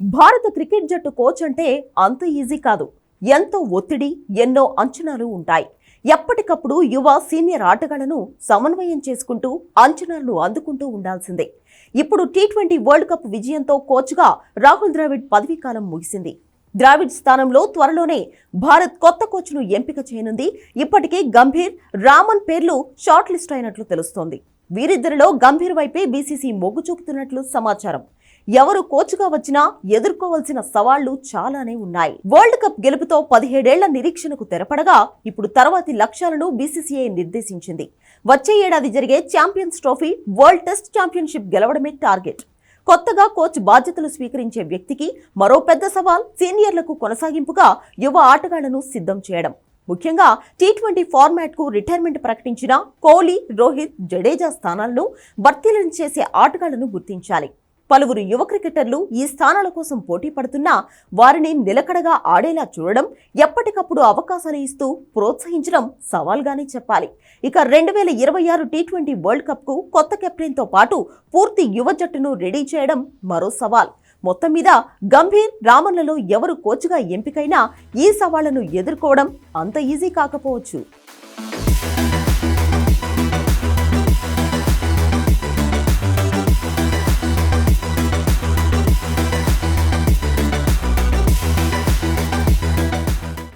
భారత క్రికెట్ జట్టు కోచ్ అంటే అంత ఈజీ కాదు. ఎంతో ఒత్తిడి, ఎన్నో అంచనాలు ఉంటాయి. ఎప్పటికప్పుడు యువ సీనియర్ ఆటగాళ్లను సమన్వయం చేసుకుంటూ అంచనాలను అందుకుంటూ ఉండాల్సిందే. ఇప్పుడు టీ20 వరల్డ్ కప్ విజయంతో కోచ్గా రాహుల్ ద్రావిడ్ పదవీకాలం ముగిసింది. ద్రావిడ్ స్థానంలో త్వరలోనే భారత్ కొత్త కోచ్ను ఎంపిక చేయనుంది. ఇప్పటికే గంభీర్, రామన్ పేర్లు షార్ట్ లిస్ట్ అయినట్లు తెలుస్తోంది. వీరిద్దరిలో గంభీర్ వైపే బీసీసీ మొగ్గు చూపుతున్నట్లు సమాచారం. ఎవరు కోచ్గా వచ్చినా ఎదుర్కోవాల్సిన సవాళ్లు చాలానే ఉన్నాయి. వరల్డ్ కప్ గెలుపుతో 17 ఏళ్ల నిరీక్షణకు తెరపడగా ఇప్పుడు తర్వాతి లక్ష్యాలను బీసీసీఐ నిర్దేశించింది. వచ్చే ఏడాది జరిగే champions trophy, world test championship గెలవడమే టార్గెట్. కొత్తగా కోచ్ బాధ్యతలు స్వీకరించే వ్యక్తికి మరో పెద్ద సవాల్ సీనియర్లకు కొనసాగింపుగా యువ ఆటగాళ్లను సిద్ధం చేయడం. ముఖ్యంగా టీ20 ఫార్మాట్ కు రిటైర్మెంట్ ప్రకటించిన కోహ్లీ, రోహిత్, జడేజా స్థానాలను భర్తీలను చేసే ఆటగాళ్లను గుర్తించాలి. పలువురు యువ క్రికెటర్లు ఈ స్థానాల కోసం పోటీ పడుతున్నా వారిని నిలకడగా ఆడేలా చూడడం, ఎప్పటికప్పుడు అవకాశాలు ఇస్తూ ప్రోత్సహించడం సవాల్గానే చెప్పాలి. ఇక 2026 టీ20 వరల్డ్ కప్ కు కొత్త కెప్టెన్తో పాటు పూర్తి యువ జట్టును రెడీ చేయడం మరో సవాల్. మొత్తం మీద గంభీర్, రామన్లలో ఎవరు కోచ్గా ఎంపికైనా ఈ సవాళ్లను ఎదుర్కోవడం అంత ఈజీ కాకపోవచ్చు.